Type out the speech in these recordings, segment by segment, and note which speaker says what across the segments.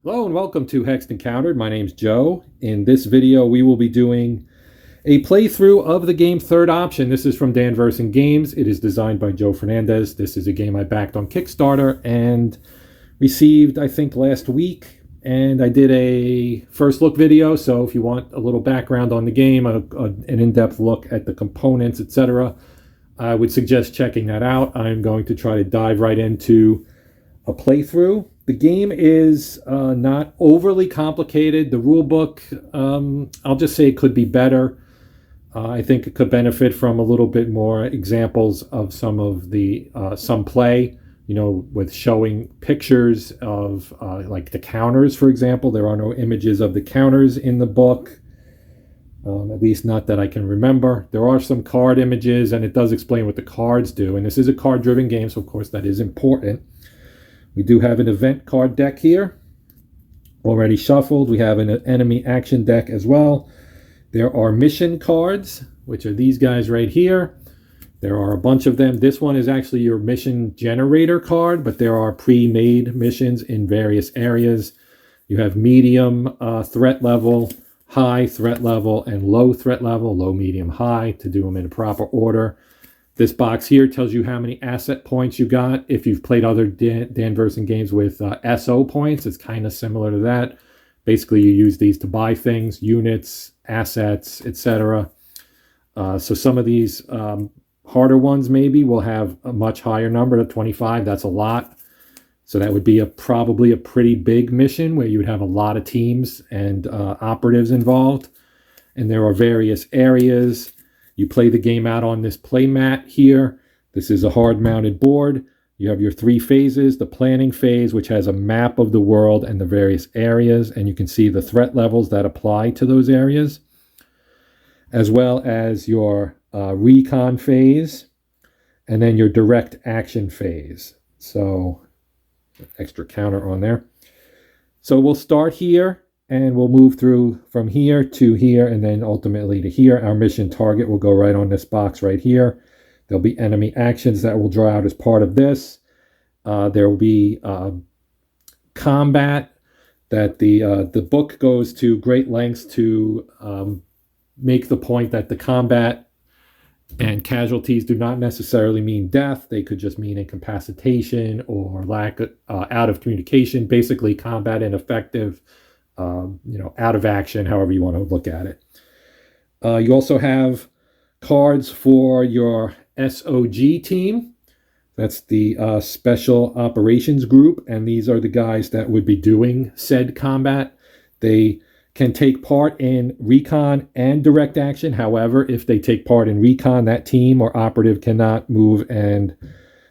Speaker 1: Hello and welcome to Hexed Encountered. My name's Joe. In this video, we will be doing a playthrough of the game Third Option. This is from Dan Verssen Games. It is designed by Joe Fernandez. This is a game I backed on Kickstarter and received, I think, last week. And I did a first look video, so if you want a little background on the game, an in-depth look at the components, etc., I would suggest checking that out. I'm going to try to dive right into a playthrough. The game is not overly complicated. The rule book, I'll just say it could be better. I think it could benefit from a little bit more examples of some of the some play, with showing pictures of like the counters, for example. There are no images of the counters in the book, at least not that I can remember. There are some card images, and it does explain what the cards do. And this is a card-driven game, so of course that is important. We do have an event card deck here, already shuffled. We have an enemy action deck as well. There are mission cards, which are these guys right here. There are a bunch of them. This one is actually your mission generator card, but there are pre-made missions in various areas. You have medium threat level, high threat level, and low threat level, low, medium, high, to do them in a proper order. This box here tells you how many asset points you got. If you've played other Dan Verssen games with SO points, it's kind of similar to that. Basically, you use these to buy things, units, assets, etc. So some of these harder ones maybe will have a much higher number, to 25. That's a lot. So that would be probably a pretty big mission where you would have a lot of teams and operatives involved. And there are various areas. You play the game out on this play mat here. This is a hard-mounted board. You have your 3 phases, the planning phase, which has a map of the world and the various areas, and you can see the threat levels that apply to those areas, as well as your recon phase, and then your direct action phase. So, extra counter on there. So we'll start here. And we'll move through from here to here and then ultimately to here. Our mission target will go right on this box right here. There'll be enemy actions that will draw out as part of this. There will be combat that the book goes to great lengths to make the point that the combat and casualties do not necessarily mean death. They could just mean incapacitation or lack out of communication. Basically, combat ineffective. Out of action, however you want to look at it. You also have cards for your SOG team. That's the Special Operations Group, and these are the guys that would be doing said combat. They can take part in recon and direct action. However, if they take part in recon, that team or operative cannot move and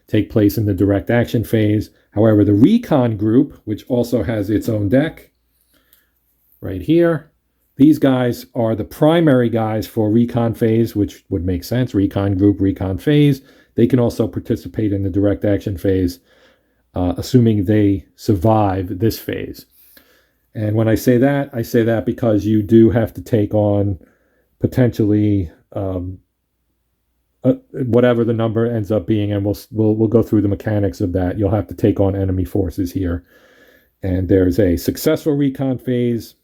Speaker 1: take place in the direct action phase. However, the recon group, which also has its own deck, right here. These guys are the primary guys for recon phase, which would make sense. Recon group, recon phase. They can also participate in the direct action phase, assuming they survive this phase. And when I say that because you do have to take on potentially whatever the number ends up being, and we'll go through the mechanics of that. You'll have to take on enemy forces here. And there's a successful recon phase,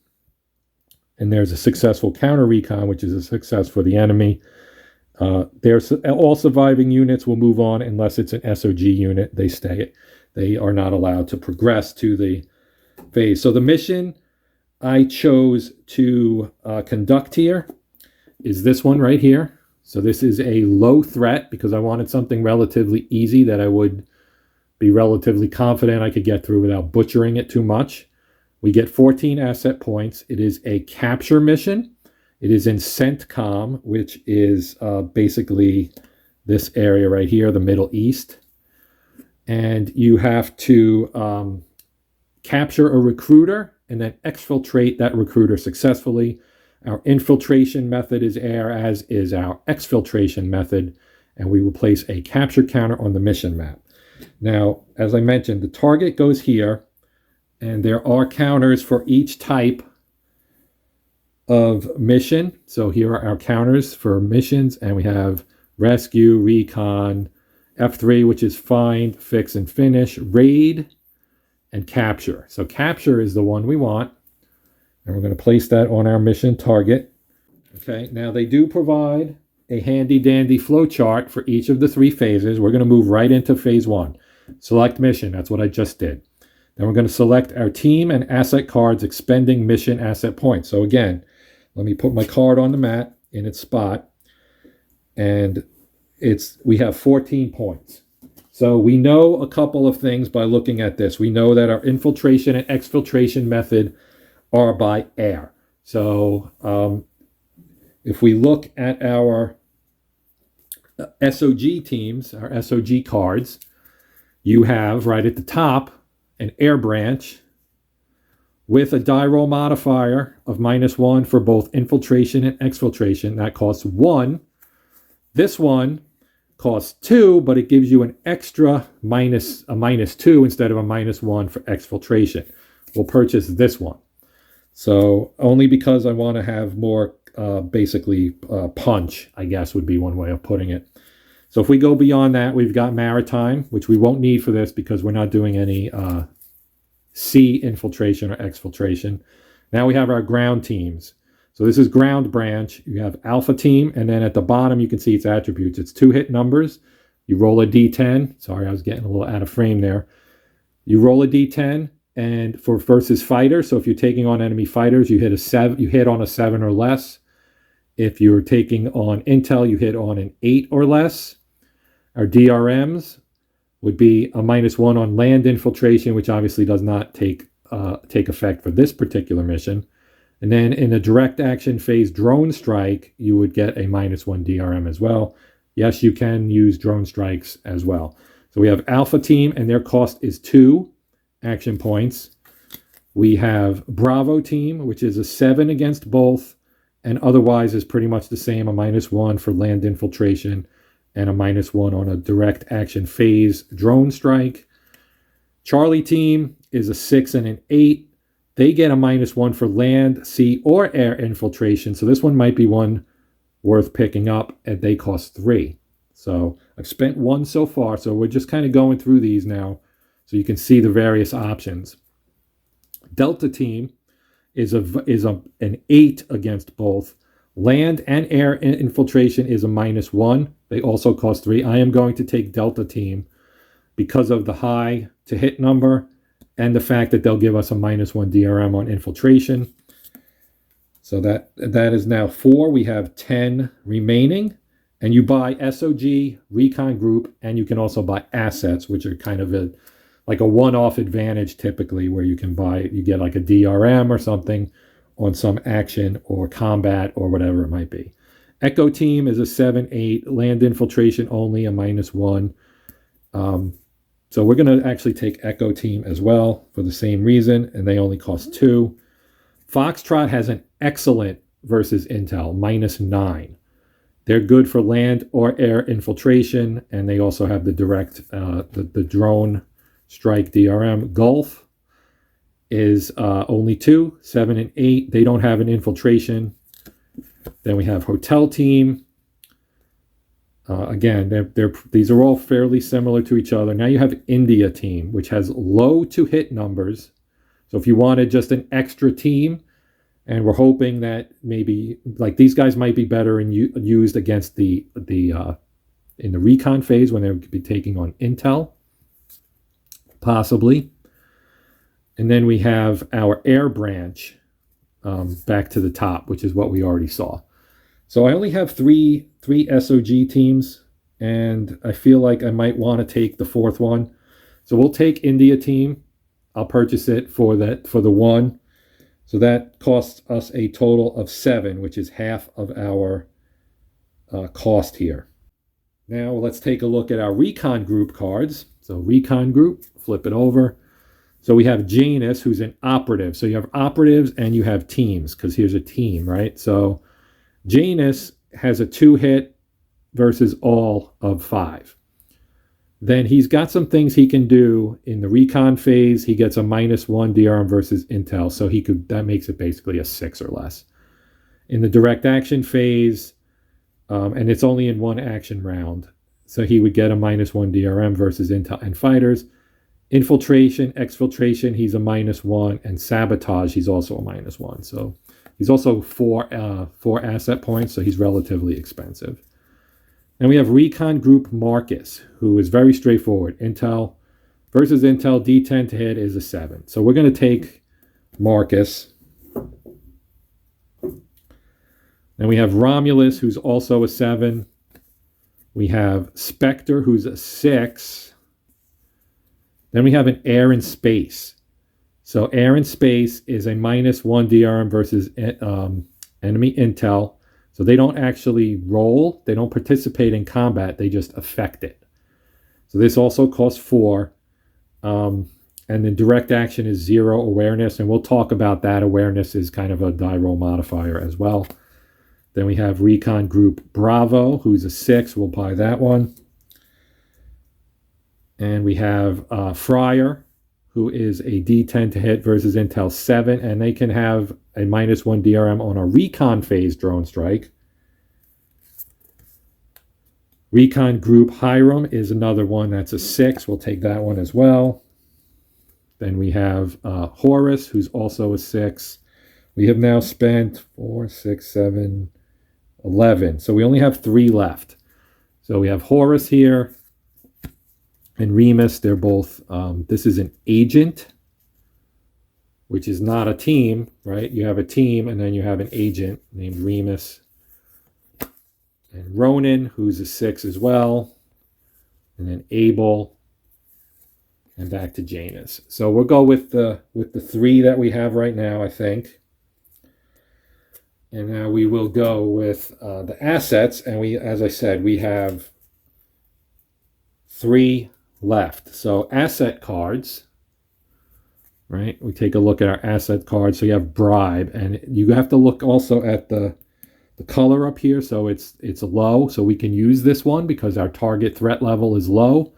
Speaker 1: and there's a successful counter recon, which is a success for the enemy. There's all surviving units will move on unless it's an SOG unit. They stay. They are not allowed to progress to the phase. So the mission I chose to conduct here is this one right here. So this is a low threat because I wanted something relatively easy that I would be relatively confident I could get through without butchering it too much. We get 14 asset points. It is a capture mission. It is in CENTCOM, which is basically this area right here, the Middle East. And you have to capture a recruiter and then exfiltrate that recruiter successfully. Our infiltration method is air, as is our exfiltration method. And we will place a capture counter on the mission map. Now, as I mentioned, the target goes here. And there are counters for each type of mission. So here are our counters for missions. And we have rescue, recon, F3, which is find, fix, and finish, raid, and capture. So capture is the one we want. And we're going to place that on our mission target. Okay, now they do provide a handy dandy flow chart for each of the 3 phases. We're going to move right into phase 1. Select mission, that's what I just did. Then we're going to select our team and asset cards expending mission asset points. So again, let me put my card on the mat in its spot. And we have 14 points. So we know a couple of things by looking at this. We know that our infiltration and exfiltration method are by air. So if we look at our SOG teams, our SOG cards, you have right at the top an air branch with a die roll modifier of -1 for both infiltration and exfiltration. That costs 1. This one costs 2, but it gives you an extra -2 instead of a -1 for exfiltration. We'll purchase this one. So only because I want to have more punch, I guess would be one way of putting it. So if we go beyond that, we've got maritime, which we won't need for this because we're not doing any sea infiltration or exfiltration. Now we have our ground teams. So this is ground branch. You have alpha team, and then at the bottom you can see its attributes. It's 2 hit numbers. You roll a d10. Sorry, I was getting a little out of frame there. You roll a d10, and for versus fighter. So if you're taking on enemy fighters, you hit a 7. You hit on a 7 or less. If you're taking on intel, you hit on an 8 or less. Our DRMs would be a -1 on land infiltration, which obviously does not take effect for this particular mission. And then in the direct action phase drone strike, you would get a -1 DRM as well. Yes, you can use drone strikes as well. So we have Alpha Team, and their cost is 2 action points. We have Bravo Team, which is a 7 against both, and otherwise is pretty much the same, a -1 for land infiltration and a -1 on a direct action phase drone strike. Charlie Team is a 6 and an 8. They get a -1 for land, sea, or air infiltration. So this one might be one worth picking up, and they cost 3. So I've spent 1 so far. So we're just kind of going through these now so you can see the various options. Delta Team is an 8 against both. Land and air infiltration is a -1. They also cost 3. I am going to take Delta Team because of the high to hit number and the fact that they'll give us a -1 DRM on infiltration. So that is now 4. We have 10 remaining. And you buy SOG, Recon Group, and you can also buy assets, which are kind of like a one-off advantage typically, where you get like a DRM or something on some action or combat or whatever it might be. Echo Team is a 7-8, land infiltration only, a -1. So we're going to actually take Echo Team as well for the same reason, and they only cost 2. Foxtrot has an excellent versus intel, -9. They're good for land or air infiltration, and they also have the direct, the drone strike DRM. Gulf is only 2, 7 and 8. They don't have an infiltration. Then we have Hotel Team. Again, these are all fairly similar to each other. Now you have India Team, which has low to hit numbers. So if you wanted just an extra team, and we're hoping that maybe like these guys might be better used against the in the recon phase when they would be taking on intel, possibly. And then we have our air branch back to the top, which is what we already saw. So I only have three SOG teams, and I feel like I might want to take the 4th one. So we'll take India Team. I'll purchase it for the 1. So that costs us a total of 7, which is half of our cost here. Now let's take a look at our Recon Group cards. So Recon Group, flip it over. So we have Janus, who's an operative. So you have operatives and you have teams, because here's a team, right? So Janus has a 2-hit versus all of 5. Then he's got some things he can do in the recon phase. He gets a -1 DRM versus intel, so that makes it basically a 6 or less. In the direct action phase, and it's only in 1 action round, so he would get a -1 DRM versus intel and fighters. Infiltration, exfiltration, he's a -1, and sabotage, he's also a -1. So he's also four asset points, so he's relatively expensive. And we have Recon Group Marcus, who is very straightforward. Intel versus Intel, D10 to hit is a 7. So we're going to take Marcus. Then we have Romulus, who's also a 7. We have Spectre, who's a 6. Then we have an Air and Space. So Air and Space is a -1 DRM versus enemy Intel. So they don't actually roll. They don't participate in combat. They just affect it. So this also costs 4. And the direct action is 0 awareness. And we'll talk about that. Awareness is kind of a die roll modifier as well. Then we have Recon Group Bravo, who's a 6. We'll buy that one. And we have Fryer, who is a D10 to hit versus Intel 7. And they can have a -1 DRM on a recon phase drone strike. Recon Group Hiram is another one that's a 6. We'll take that one as well. Then we have Horus, who's also a 6. We have now spent 4, 6, 7, 11. So we only have 3 left. So we have Horus here and Remus. They're both, this is an agent, which is not a team, right? You have a team and then you have an agent named Remus. And Ronan, who's a 6 as well. And then Abel. And back to Janus. So we'll go with the 3 that we have right now, I think. And now we will go with the assets. And we, as I said, we have 3 left. So asset cards, right? We take a look at our asset cards. So you have bribe, and you have to look also at the color up here. So it's low. So we can use this one because our target threat level is low.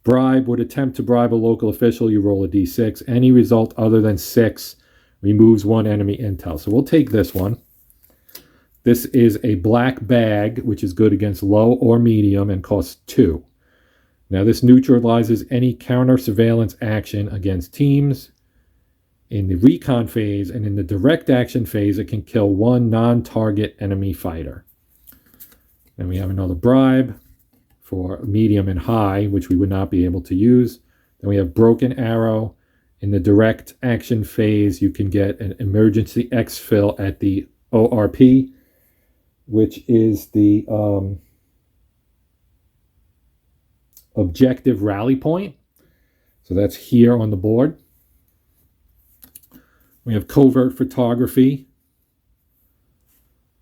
Speaker 1: Bribe would attempt to bribe a local official. You roll a d6. Any result other than 6 removes 1 enemy intel. So we'll take this one. This is a black bag, which is good against low or medium and costs 2. Now this neutralizes any counter surveillance action against teams. In the recon phase and in the direct action phase, it can kill 1 non-target enemy fighter. Then we have another bribe for medium and high, which we would not be able to use. Then we have broken arrow. In the direct action phase, you can get an emergency exfil at the ORP, which is the objective rally point. So that's here on the board. We have covert photography,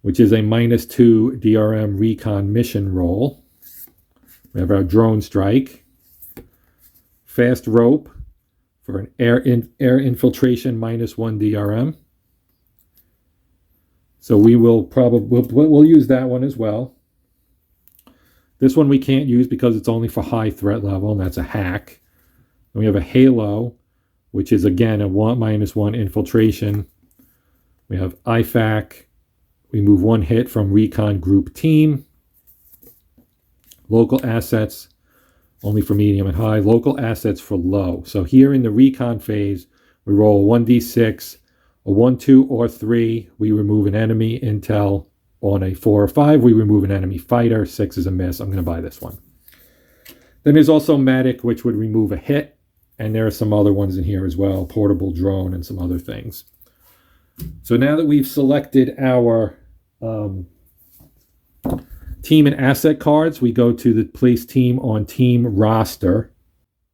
Speaker 1: which is a -2 DRM recon mission roll. We have our drone strike. Fast rope for an air infiltration -1 DRM. So we will probably we'll use that one as well. This one we can't use because it's only for high threat level, and that's a hack. And we have a halo, which is again a -1 infiltration. We have IFAC. We move 1 hit from recon group team. Local assets only for medium and high. Local assets for low. So here in the recon phase, we roll 1d6, a 1, 2, or 3. We remove an enemy intel. On a 4 or 5, we remove an enemy fighter. 6 is a miss. I'm going to buy this one. Then there's also medic, which would remove a hit. And there are some other ones in here as well. Portable drone and some other things. So now that we've selected our team and asset cards, we go to the place team on team roster.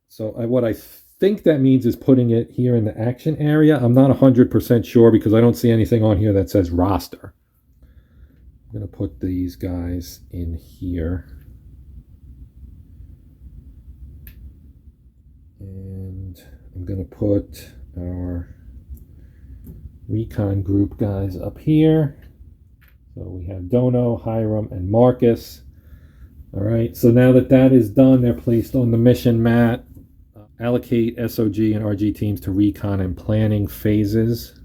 Speaker 1: So what I think that means is putting it here in the action area. I'm not 100% sure because I don't see anything on here that says roster. I'm going to put these guys in here. And I'm going to put our recon group guys up here. So we have Dono, Hiram, and Marcus. All right, so now that is done, they're placed on the mission mat. Allocate SOG and RG teams to recon and planning phases.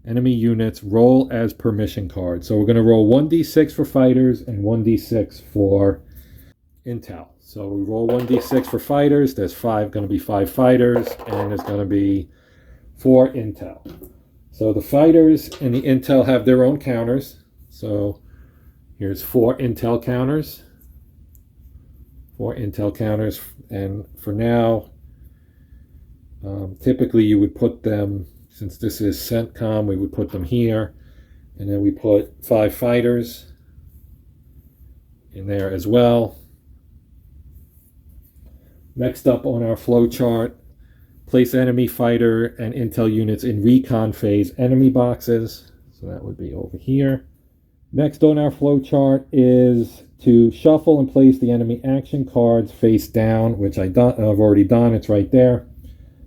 Speaker 1: Enemy units roll as permission cards. So we're going to roll 1d6 for fighters and 1d6 for intel. So we roll 1d6 for fighters. There's going to be 5 fighters, and there's going to be 4 intel. So the fighters and the intel have their own counters. So here's 4 intel counters. 4 intel counters, and for now, typically you would put them, since this is CENTCOM, we would put them here, and then we put 5 fighters in there as well. Next up on our flow chart, place enemy fighter and intel units in recon phase enemy boxes. So that would be over here. Next on our flow chart is to shuffle and place the enemy action cards face down, which I've already done. It's right there.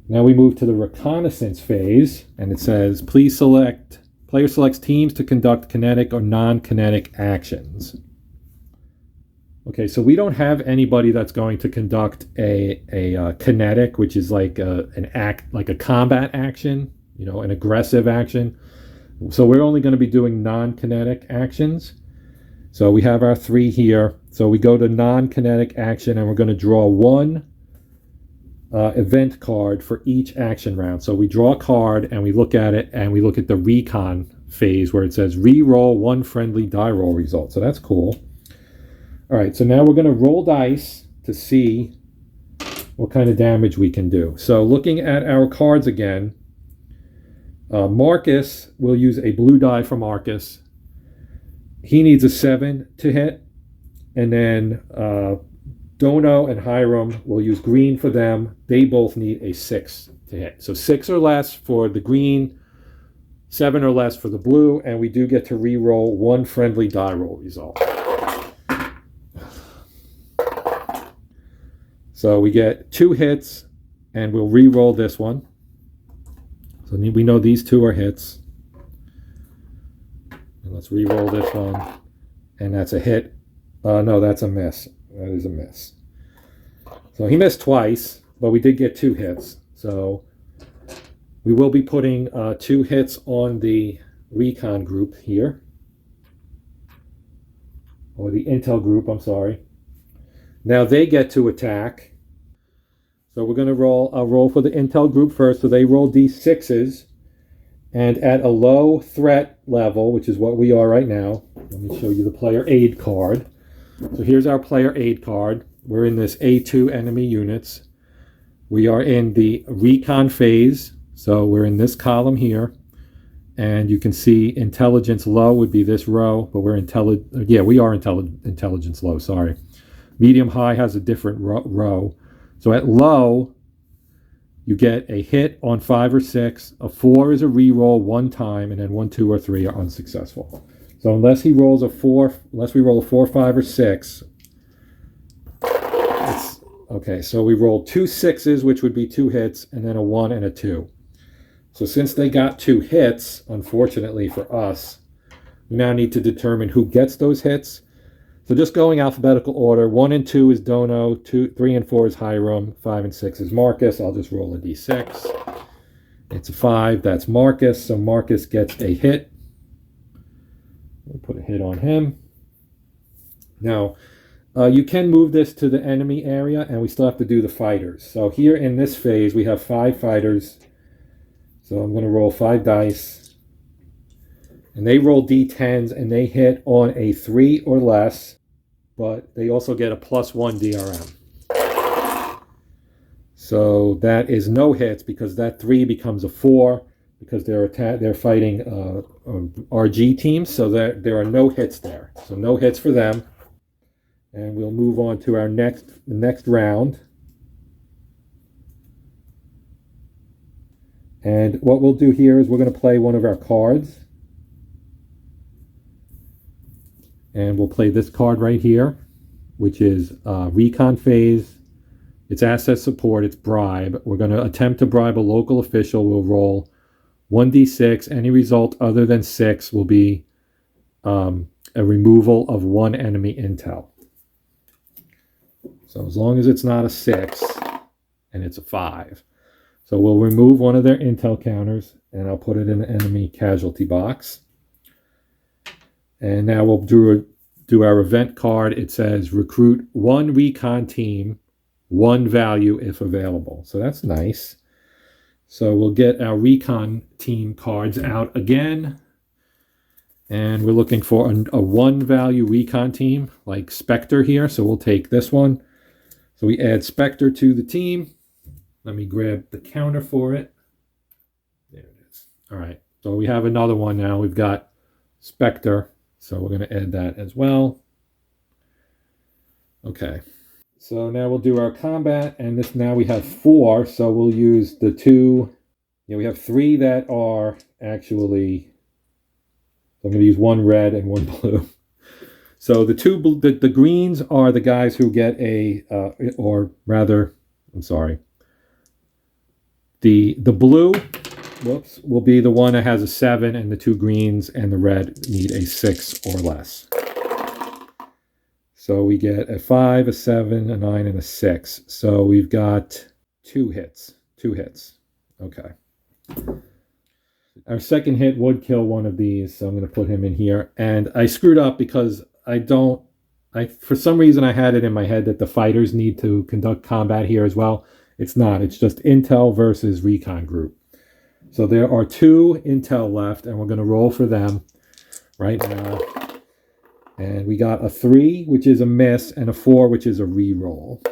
Speaker 1: Now we move to the reconnaissance phase, and it says, please player selects teams to conduct kinetic or non-kinetic actions. Okay, so we don't have anybody that's going to conduct a kinetic, which is like a combat action, an aggressive action. So we're only going to be doing non-kinetic actions. So we have our 3 here. So we go to non-kinetic action, and we're going to draw 1 event card for each action round. So we draw a card, and we look at it, and we look at the recon phase where it says re-roll 1 friendly die roll result. So that's cool. All right, so now we're going to roll dice to see what kind of damage we can do. So looking at our cards again, Marcus will use a blue die for Marcus. He needs a 7 to hit. And then Dono and Hiram will use green for them. They both need a 6 to hit. So 6 or less for the green, 7 or less for the blue, and we do get to re-roll 1 friendly die roll result. So we get 2 hits, and we'll re-roll this one. So we know these 2 are hits. And let's re-roll this one, and that's a hit. No, that's a miss. That is a miss. So he missed twice, but we did get 2 hits. So we will be putting 2 hits on the recon group here. Or the intel group, I'm sorry. Now they get to attack. So we're going to roll. I'll roll for the intel group first. So they roll d6s. And at a low threat level, which is what we are right now, let me show you the player aid card. So here's our player aid card. We're in this A2 enemy units. We are in the recon phase. So we're in this column here. And you can see intelligence low would be this row, but we're intelligence low, sorry. Medium high has a different row. So at low, you get a hit on 5 or 6. A 4 is a re-roll 1 time, and then 1, 2, or 3 are unsuccessful. So unless we roll a 4, 5, or 6, okay. So we roll 2 6s, which would be 2 hits, and then a 1 and a 2. So since they got 2 hits, unfortunately for us, we now need to determine who gets those hits. So just going alphabetical order, 1 and 2 is Dono, 2, 3 and 4 is Hiram, 5 and 6 is Marcus. I'll just roll a d6. It's a 5, that's Marcus. So Marcus gets a hit. We'll put a hit on him. Now, you can move this to the enemy area, and we still have to do the fighters. So here in this phase, we have 5 fighters. So I'm going to roll 5 dice. And they roll d10s, and they hit on a 3 or less. But they also get a +1 DRM. So that is no hits, because that 3 becomes a 4, because they're fighting RG teams, so there are no hits there. So no hits for them. And we'll move on to our next round. And what we'll do here is we're going to play one of our cards. And we'll play this card right here, which is recon phase. It's asset support. It's bribe. We're going to attempt to bribe a local official. We'll roll 1d6. Any result other than 6 will be a removal of 1 enemy intel. So as long as it's not a 6 and it's a 5. So we'll remove one of their intel counters, and I'll put it in the enemy casualty box. And now we'll do do our event card, it says recruit 1 recon team, 1 value if available. So that's nice. So we'll get our recon team cards out again. And we're looking for a 1 value recon team, like Spectre here. So we'll take this one. So we add Spectre to the team. Let me grab the counter for it. There it is. All right. So we have another one now. We've got Spectre. So we're going to add that as well. Okay. So now we'll do our combat. And this now we have 4. So we'll use the 2. Yeah, we have 3 that are actually... So I'm going to use 1 red and 1 blue. So the greens are the guys who get a, or rather, I'm sorry. The blue, whoops, will be the one that has a 7, and the 2 greens and the red need a 6 or less. So we get a 5, a 7, a 9, and a 6. So we've got 2 hits. 2 hits. Okay. Our second hit would kill one of these, so I'm going to put him in here. And I screwed up because for some reason I had it in my head that the fighters need to conduct combat here as well. It's not. It's just Intel versus Recon group. So there are 2 Intel left, and we're going to roll for them right now. And we got a 3, which is a miss, and a 4, which is a re-roll.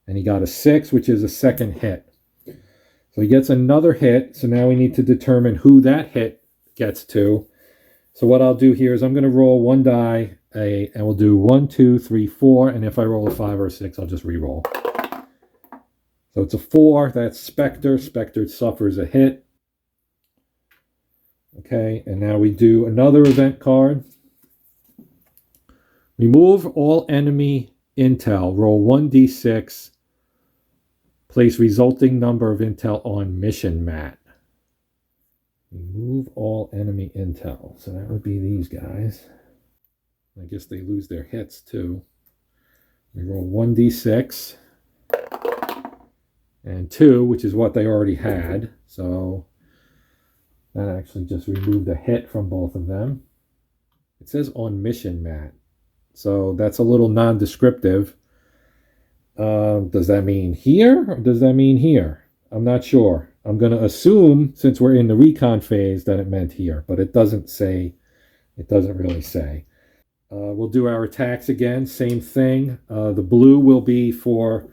Speaker 1: And he got a 6, which is a second hit. So he gets another hit. So now we need to determine who that hit gets to. So what I'll do here is I'm going to roll 1 die, and we'll do 1, 2, 3, 4. And if I roll a 5 or a 6, I'll just re-roll. So it's a 4. That's Spectre. Spectre suffers a hit. Okay, and now we do another event card. Remove all enemy intel. Roll 1d6. Place resulting number of intel on mission mat. Remove all enemy intel. So that would be these guys. I guess they lose their hits too. We roll 1d6. And 2, which is what they already had. So that actually just removed a hit from both of them. It says on mission mat. So that's a little non-descriptive. Does that mean here or does that mean here? I'm not sure. I'm going to assume, since we're in the recon phase, that it meant here, but it doesn't say. It doesn't really say. We'll do our attacks again. Same thing. The blue will be for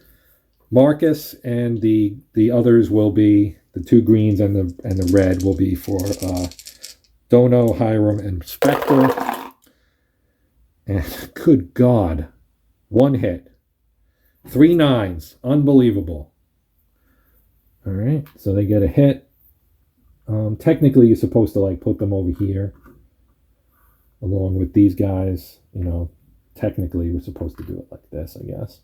Speaker 1: Marcus, and the others will be the 2 greens, and the red will be for Dono, Hiram, and Spectre. And good God, 1 hit. 3 9s. Unbelievable. All right, so they get a hit. Technically, you're supposed to like put them over here along with these guys. You know, technically, we're supposed to do it like this, I guess.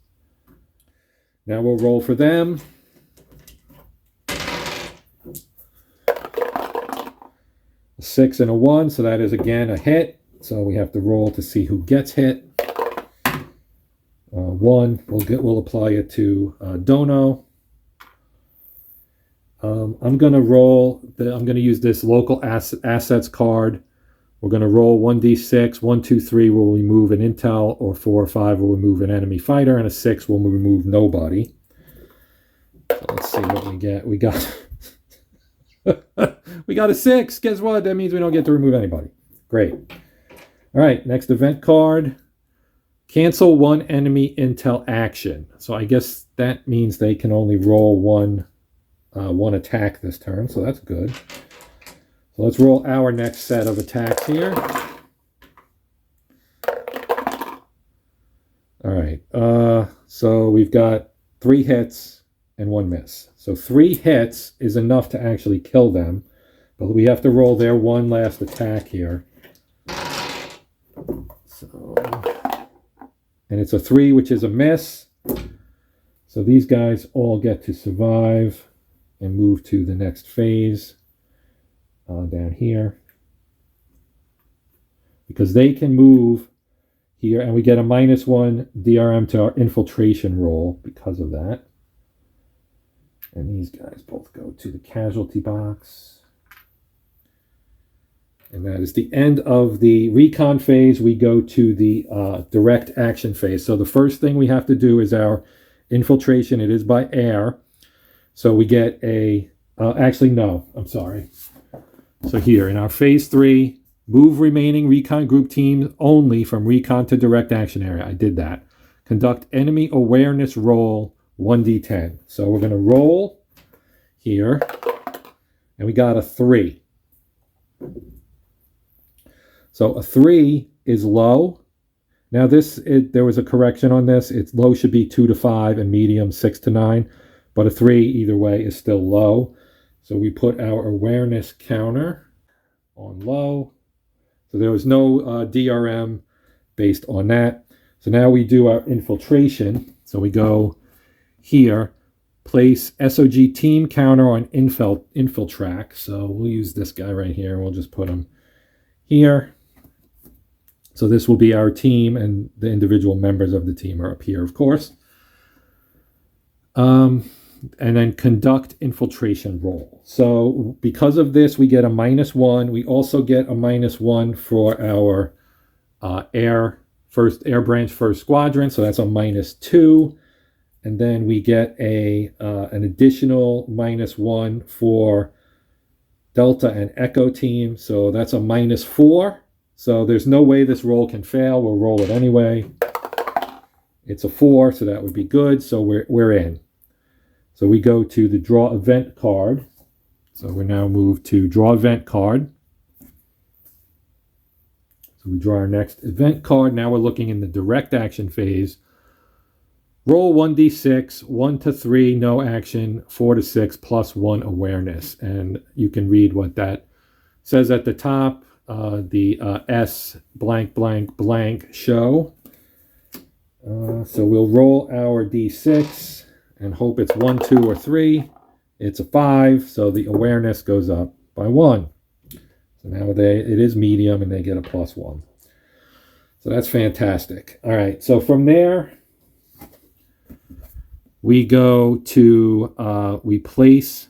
Speaker 1: Now we'll roll for them. A 6 and a 1, so that is again a hit. So we have to roll to see who gets hit. 1, we'll apply it to Dono. I'm going to roll. I'm going to use this local assets card. We're going to roll 1d6. 1, 2, 3 will remove an intel, or 4 or 5 will remove an enemy fighter, and a 6 will remove nobody. So let's see what we get. We got we got a 6. Guess what? That means we don't get to remove anybody. Great. All right, next event card. Cancel 1 enemy intel action. So I guess that means they can only roll one attack this turn, so that's good. So let's roll our next set of attacks here. All right, so we've got 3 hits and 1 miss. So 3 hits is enough to actually kill them, but we have to roll their 1 last attack here. So, and it's a 3, which is a miss. So these guys all get to survive and move to the next phase down here. Because they can move here, and we get a -1 DRM to our infiltration roll because of that. And these guys both go to the casualty box. And that is the end of the recon phase. We go to the direct action phase. So the first thing we have to do is our infiltration. It is by air. So we get a, actually, no, I'm sorry. So here in our phase 3, move remaining recon group teams only from recon to direct action area. I did that. Conduct enemy awareness roll 1d10. So we're going to roll here, and we got a 3. So a 3 is low. Now there was a correction on this. It's low should be 2 to 5 and medium 6 to 9. But a 3 either way is still low. So we put our awareness counter on low. So there was no DRM based on that. So now we do our infiltration. So we go here, place SOG team counter on infiltrack. So we'll use this guy right here. We'll just put him here. So this will be our team, and the individual members of the team are up here, of course. And then conduct infiltration roll. So because of this, we get a -1. We also get a -1 for our air branch first squadron. So that's a -2. And then we get an additional -1 for Delta and Echo team. So that's a -4. So there's no way this roll can fail. We'll roll it anyway. It's a 4, so that would be good. So we're in. So we go to the draw event card. So we're now moved to draw event card. So we draw our next event card. Now we're looking in the direct action phase. Roll 1d6, 1 to 3, no action, 4 to 6, +1 awareness. And you can read what that says at the top. The S blank blank blank show. So we'll roll our d6 and hope it's 1, 2, or 3. It's a 5, so the awareness goes up by 1. So now it is medium, and they get a +1. So that's fantastic. All right, so from there, we go to, we place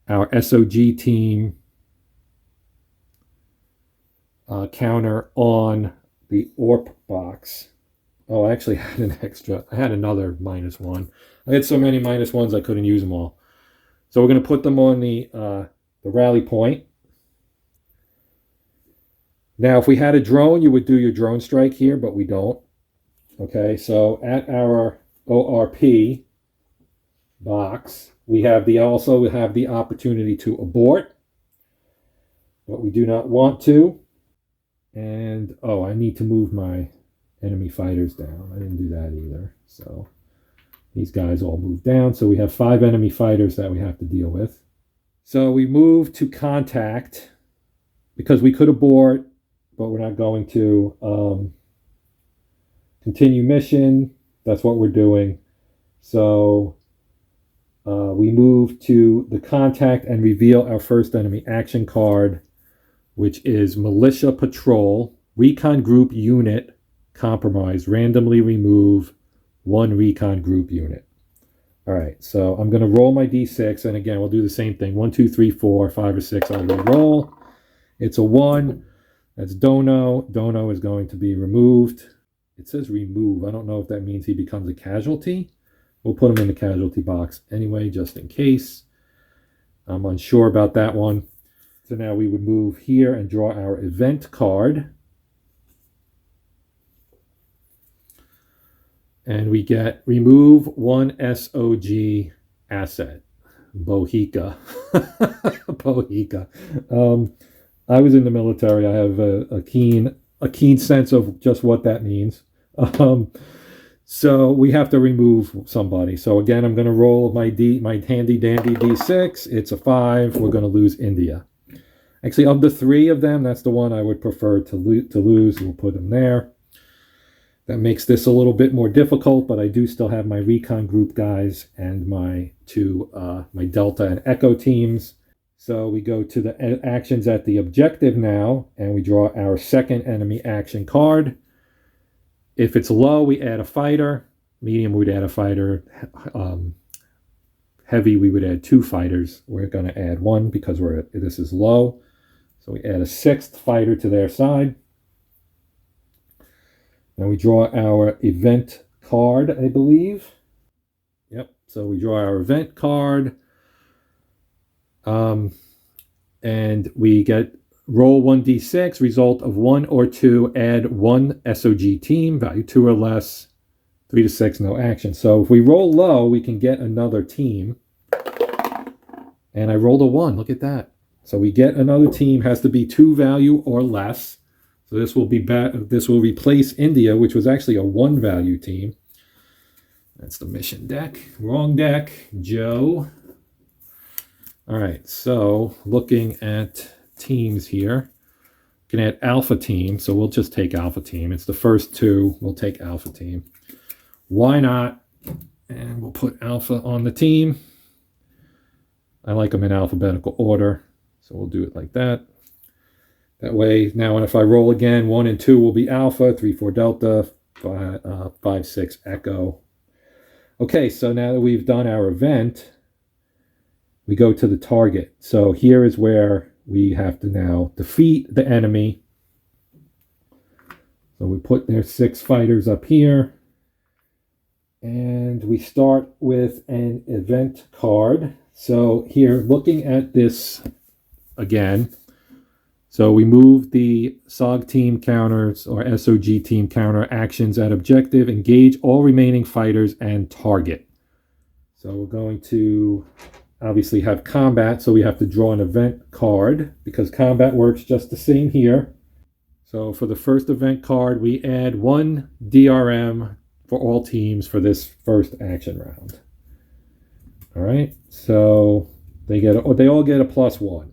Speaker 1: our SOG team counter on the ARP box. Oh, I actually had an extra. I had another -1. I had so many -1s I couldn't use them all. So we're going to put them on the rally point. Now, if we had a drone, you would do your drone strike here, but we don't. Okay, so at our ORP box, we also have the opportunity to abort, but we do not want to. And, oh, I need to move my enemy fighters down. I didn't do that either. So these guys all move down. So we have 5 enemy fighters that we have to deal with. So we move to contact because we could abort, but we're not going to. Continue mission. That's what we're doing. So we move to the contact and reveal our first enemy action card, which is Militia Patrol, Recon Group Unit, Compromise, randomly remove 1 Recon Group Unit. All right, so I'm going to roll my d6, and again, we'll do the same thing. 1, 2, 3, 4, 5, or 6, I'll re-roll. It's a 1. That's Dono. Dono is going to be removed. It says remove. I don't know if that means he becomes a casualty. We'll put him in the casualty box anyway, just in case. I'm unsure about that one. So now we would move here and draw our event card. And we get remove 1 SOG asset. Bohica. Bohica. I was in the military. I have a keen sense of just what that means. So we have to remove somebody. So again, I'm going to roll my handy dandy D6. It's a 5. We're going to lose India. Actually, of the 3 of them, that's the one I would prefer to lose. We'll put them there. That makes this a little bit more difficult, but I do still have my recon group guys and my Delta and Echo teams. So we go to the actions at the objective now, and we draw our second enemy action card. If it's low, we add a fighter. Medium, we'd add a fighter. Heavy, we would add 2 fighters. We're going to add 1 because this is low. So we add a 6th fighter to their side. Now we draw our event card, I believe. Yep. So we draw our event card. And we get roll 1d6, result of 1 or 2, add 1 SOG team, value 2 or less, 3 to 6, no action. So if we roll low, we can get another team. And I rolled a 1, look at that. So we get another team, has to be 2 value or less. So this will replace India, which was actually a 1 value team. That's the mission deck. Wrong deck, Joe. All right, so looking at teams here, looking at alpha team, so we'll just take alpha team. It's the first 2, we'll take alpha team. Why not? And we'll put alpha on the team. I like them in alphabetical order, so we'll do it like that. That way, now if I roll again, 1 and 2 will be alpha, 3, 4 delta, 5, 6 echo. Okay, so now that we've done our event, we go to the target. So here is where we have to now defeat the enemy. So we put their 6 fighters up here. And we start with an event card. So here, looking at this again, so we move the SOG team counters or SOG team counter actions at objective, engage all remaining fighters and target. So we're going to obviously have combat, so we have to draw an event card because combat works just the same here. So for the first event card, we add 1 DRM for all teams for this first action round. All right, so they all get a +1.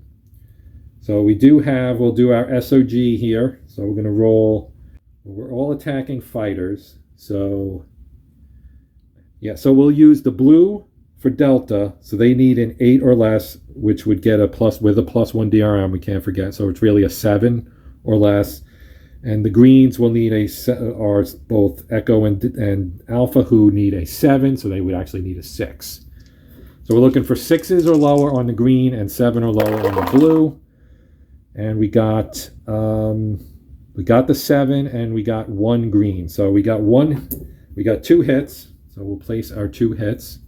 Speaker 1: So we'll do our SOG here. So we're going to roll, we're all attacking fighters. So yeah, so we'll use the blue for Delta. So they need an 8 or less, which would get a with a +1 DRM, we can't forget. So it's really a 7 or less. And the greens will need are both Echo and Alpha, who need a 7, so they would actually need a 6. So we're looking for 6s or lower on the green and 7 or lower on the blue. And we got the 7 and we got 1 green. So we got 2 hits. So we'll place our 2 hits,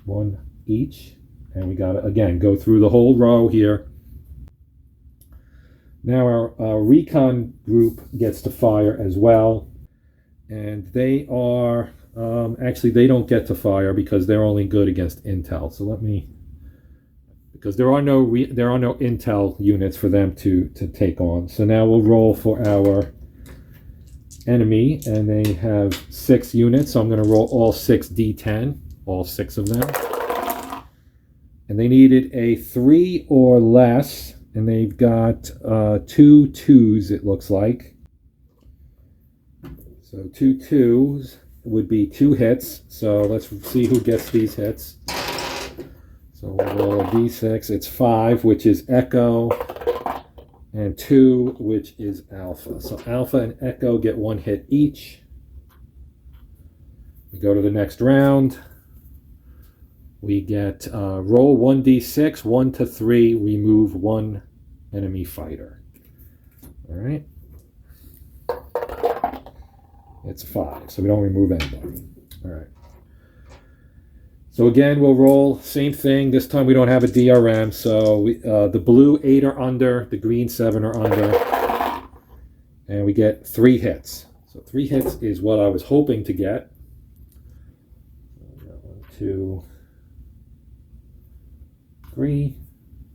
Speaker 1: 1 each, and we got to again go through the whole row here. Now our recon group gets to fire as well, and they are actually they don't get to fire because they're only good against intel. So because there are no intel units for them to take on. So now we'll roll for our enemy, and they have 6 units. So I'm going to roll all 6 D10, all 6 of them, and they needed a 3 or less. And they've got 2 2s, it looks like. So 2 2s would be 2 hits. So let's see who gets these hits. So we'll roll a D6. It's 5, which is Echo, and 2, which is Alpha. So Alpha and Echo get 1 hit each. We go to the next round. We get roll 1d6, 1 to 3, remove 1 enemy fighter. All right. It's 5, so we don't remove anybody. All right. So again, we'll roll, same thing. This time we don't have a DRM, so the blue 8 are under, the green 7 are under, and we get 3 hits. So 3 hits is what I was hoping to get. 1, 2, 3.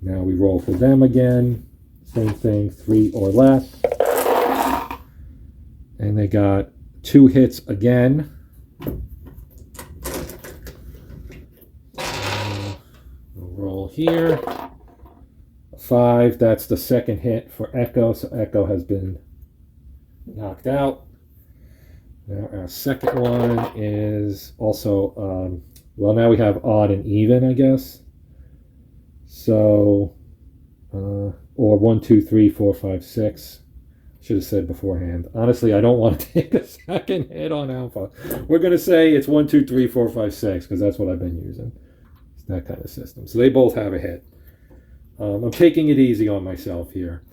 Speaker 1: Now we roll for them again. Same thing, 3 or less. And they got 2 hits again. We'll roll here. 5, that's the second hit for Echo, so Echo has been knocked out. Now our second one is also, well, now we have odd and even, I guess. So, or 1, 2, 3, 4, 5, 6. Should have said beforehand. Honestly, I don't want to take a second hit on Alpha. We're going to say it's 1, 2, 3, 4, 5, 6 because that's what I've been using. It's that kind of system. So they both have a hit. I'm taking it easy on myself here.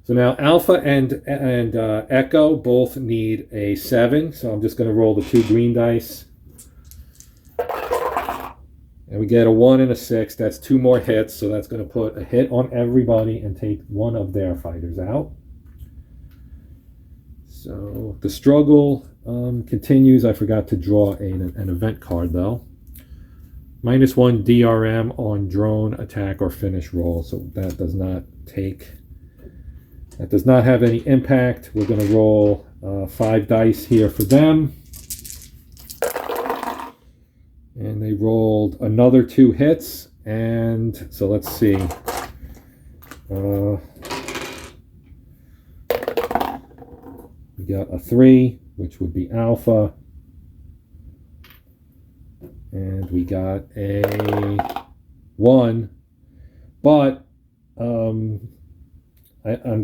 Speaker 1: So now Alpha and Echo both need a 7. So I'm just going to roll the 2 green dice. And we get a 1 and a 6. That's 2 more hits. So that's going to put a hit on everybody and take one of their fighters out. So the struggle continues. I forgot to draw an event card though. -1 DRM on drone attack or finish roll. So that does not have any impact. We're going to roll 5 dice here for them. And they rolled another 2 hits. And so let's see. We got a 3, which would be Alpha. And we got a 1. But I'm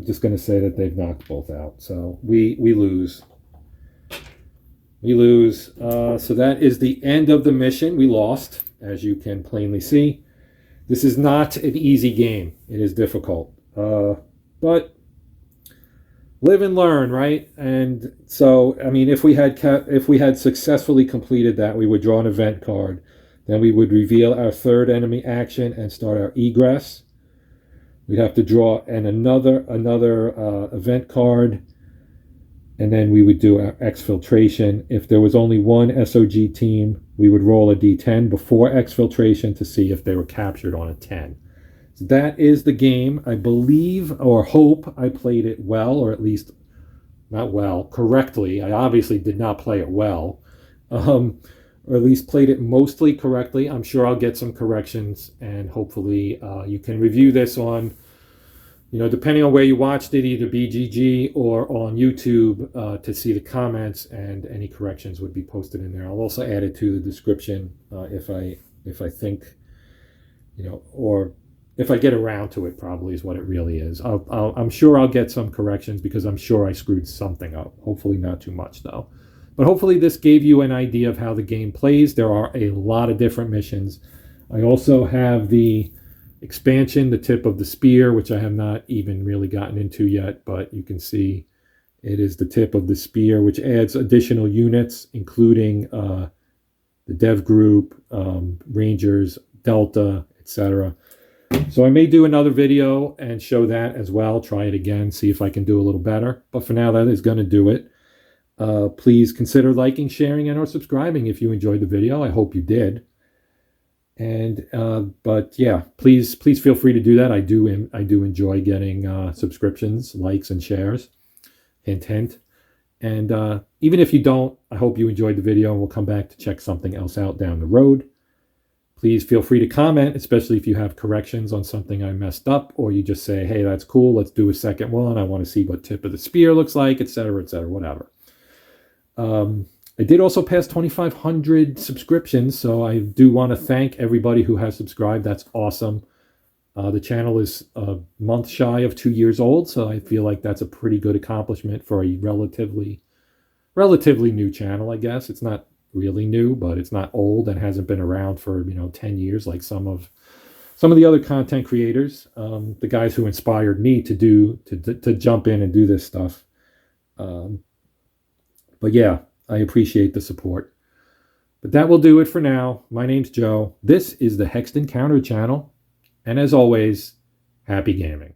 Speaker 1: just going to say that they've knocked both out. So we lose. We lose. So that is the end of the mission. We lost, as you can plainly see. This is not an easy game. It is difficult. But live and learn, right? And so, I mean, if we had successfully completed that, we would draw an event card. Then we would reveal our 3rd enemy action and start our egress. We'd have to draw another event card, and then we would do our exfiltration. If there was only one SOG team, we would roll a D10 before exfiltration to see if they were captured on a 10. So that is the game. I believe or hope I played it well, or at least not well, correctly. I obviously did not play it well, or at least played it mostly correctly. I'm sure I'll get some corrections, and hopefully you can review this on, depending on where you watched it, either BGG or on YouTube, to see the comments, and any corrections would be posted in there. I'll also add it to the description if I think, or if I get around to it, probably is what it really is. I'm sure I'll get some corrections because I'm sure I screwed something up. Hopefully not too much, though. But hopefully this gave you an idea of how the game plays. There are a lot of different missions. I also have the expansion, the Tip of the Spear, which I have not even really gotten into yet, but you can see it is the Tip of the Spear, which adds additional units, including the Dev Group, Rangers, Delta, etc. So I may do another video and show that as well. Try it again, see if I can do a little better. But for now, that is going to do it. Please consider liking, sharing, and or subscribing if you enjoyed the video. I hope you did. And but yeah, please feel free to do that. I do enjoy getting subscriptions, likes, and shares. Hint, hint. And even if you don't, I hope you enjoyed the video, and we'll come back to check something else out down the road. Please feel free to comment, especially if you have corrections on something I messed up, or you just say, hey, that's cool, let's do a second one. I want to see what Tip of the Spear looks like, etc., whatever. I did also pass 2,500 subscriptions, so I do want to thank everybody who has subscribed. That's awesome. The channel is a month shy of 2 years old, so I feel like that's a pretty good accomplishment for a relatively new channel, I guess. It's not really new, but it's not old and hasn't been around for 10 years like some of the other content creators, the guys who inspired me to jump in and do this stuff. But yeah, I appreciate the support. But that will do it for now. My name's Joe. This is the Hexed Encounter channel, and as always, happy gaming.